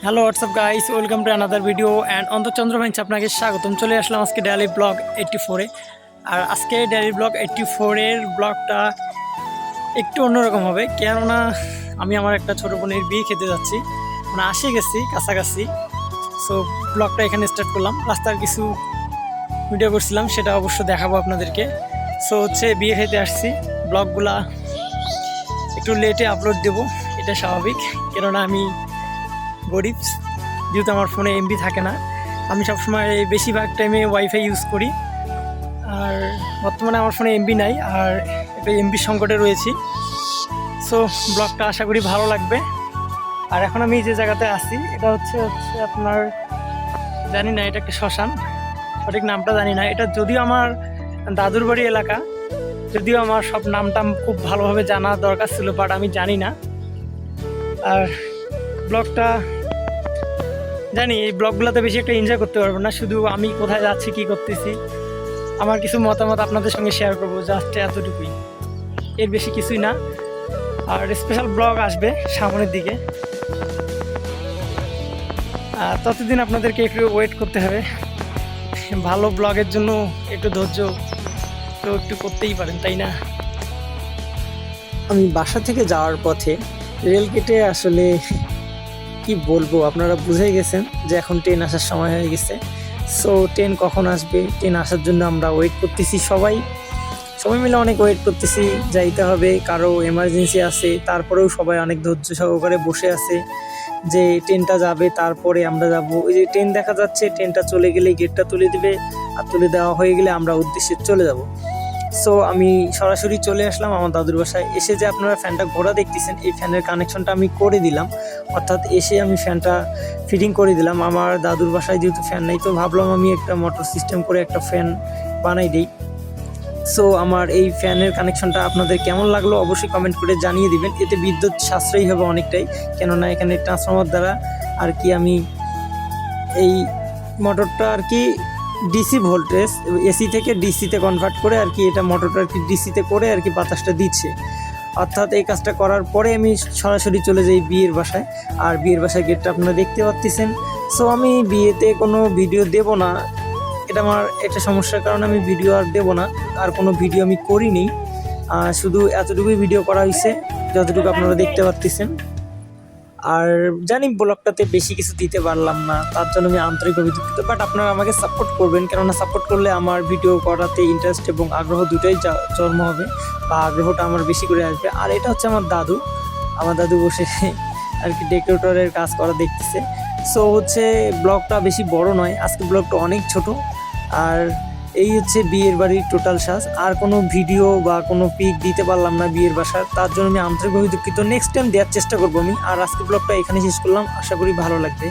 Hello WhatsApp guys, welcome to another video and অন্তর্চন্দ্র vines আপনাকে স্বাগতম। চলে আসলাম আজকে ডেইলি ব্লগ 84-এ। আর আজকে ডেইলি ব্লগ 84-এর ব্লগটা একটু অন্যরকম হবে, কেননা আমি আমার একটা ছোটো বোনের বিয়ে খেতে যাচ্ছি, মানে আসে গেছি কাছাকাছি। সো ব্লগটা এখানে স্টার্ট করলাম। রাস্তার কিছু ভিডিও করছিলাম, সেটা অবশ্য দেখাবো আপনাদেরকে। সো হচ্ছে বিয়ে খেতে আসছি, ব্লগগুলা একটু লেটে আপলোড দেবো, এটা স্বাভাবিক, কেননা আমি গরিব, যেহেতু আমার ফোনে এমবি থাকে না। আমি সবসময় বেশিরভাগ টাইমে ওয়াইফাই ইউজ করি, আর বর্তমানে আমার ফোনে এমবি নাই, আর একটা এমবি সংকটে রয়েছি। সো ব্লগটা আশা করি ভালো লাগবে। আর এখন আমি যে জায়গাতে আছি এটা হচ্ছে আপনার, জানি না এটা একটা শ্মশান, সঠিক নামটা জানি না। এটা যদিও আমার দাদুর বাড়ি এলাকা, যদিও আমার সব নামটাম খুব ভালোভাবে জানা দরকার ছিল, বাট আমি জানি না। আর ব্লগটা জানি এই ব্লগগুলোতে বেশি একটা এনজয় করতে পারবো না, শুধু আমি কোথায় যাচ্ছি কী করতেছি আমার কিছু মতামত আপনাদের সঙ্গে শেয়ার করবো, জাস্ট এতটুকুই, এর বেশি কিছুই না। আর স্পেশাল ব্লগ আসবে সামনের দিকে, ততদিন আপনাদেরকে একটু ওয়েট করতে হবে। ভালো ব্লগের জন্য একটু ধৈর্য তো একটু করতেই পারেন, তাই না? আমি বাসা থেকে যাওয়ার পথে রেলগেটে আসলে কি বলবো, আপনারা বুঝে গেছেন যে এখন ট্রেন আসার সময় হয়ে গেছে। সো ট্রেন কখন আসবে, ট্রেন আসার জন্য আমরা ওয়েট করতেছি, সবাই মিলে অনেক ওয়েট করতেছি। যাইতে হবে, কারো এমার্জেন্সি আছে, তারপরেও সবাই অনেক ধৈর্য সহকারে বসে আছে যে ট্রেনটা যাবে, তারপরে আমরা যাব। ওই যে ট্রেন দেখা যাচ্ছে, ট্রেনটা চলে গেলে গেটটা তুলে দিবে, আর তুলে দেওয়া হয়ে গেলে আমরা উদ্দেশ্যে চলে যাব। সো আমি সরাসরি চলে আসলাম আমার দাদুর বাসায়। এসে যে আপনারা ফ্যানটা ঘোরা দেখতেছেন, এই ফ্যানের কানেকশনটা আমি করে দিলাম, অর্থাৎ এসে আমি ফ্যানটা ফিটিং করে দিলাম। আমার দাদুর বাসায় যেহেতু ফ্যান নেই, তো ভাবলাম আমি একটা মোটর সিস্টেম করে একটা ফ্যান বানাই দিই। সো আমার এই ফ্যানের কানেকশনটা আপনাদের কেমন লাগলো অবশ্যই কমেন্ট করে জানিয়ে দিবেন। এতে বিদ্যুৎ সাশ্রয়ী হবে অনেকটাই, কেননা এখানে ট্রান্সফরমার দ্বারা আর কি আমি এই মোটরটা আর কি ডিসি ভোল্টেজ এসি থেকে ডিসিতে কনভার্ট করে আর কি এটা মোটরটা আর কি ডিসিতে করে আর কি বাতাসটা দিচ্ছে। অর্থাৎ এই কাজটা করার পরে আমি সরাসরি চলে যাই বিয়ের বাসায়। আর বিয়ের বাসায় গেটটা আপনারা দেখতে পাচ্ছেন। সো আমি বিয়েতে কোনো ভিডিও দেব না, এটা আমার একটা সমস্যার কারণে আমি ভিডিও আর দেবো না, আর কোনো ভিডিও আমি করিনি। শুধু এতটুকুই ভিডিও করা হয়েছে যতটুকু আপনারা দেখতে পাচ্ছেন। আর জানি ব্লগটাতে বেশি কিছু দিতে পারলাম না, তার জন্য আমি আন্তরিকভাবে দুঃখিত। বাট আপনারা আমাকে সাপোর্ট করবেন, কেননা সাপোর্ট করলে আমার ভিডিও করাতে ইন্টারেস্ট এবং আগ্রহ দুটোই জন্ম হবে, বা আগ্রহটা আমার বেশি করে আসবে। আর এটা হচ্ছে আমার দাদু বসে আর কি ডেকোরেটরের কাজ করা দেখতেছে। সো হচ্ছে ব্লগটা বেশি বড় নয়, আজকে ব্লগটা অনেক ছোট। আর এই হচ্ছে বিয়ের বাড়ির টোটাল সাজ। আর কোনো ভিডিও বা কোনো পিক দিতে পারলাম না বিয়ের বাসার, তার জন্য আমি আন্তরিকভাবে দুঃখিত। নেক্সট টাইম দেওয়ার চেষ্টা করবো আমি। আর আজকে ব্লগটা এখানে শেষ করলাম, আশা করি ভালো লাগবে।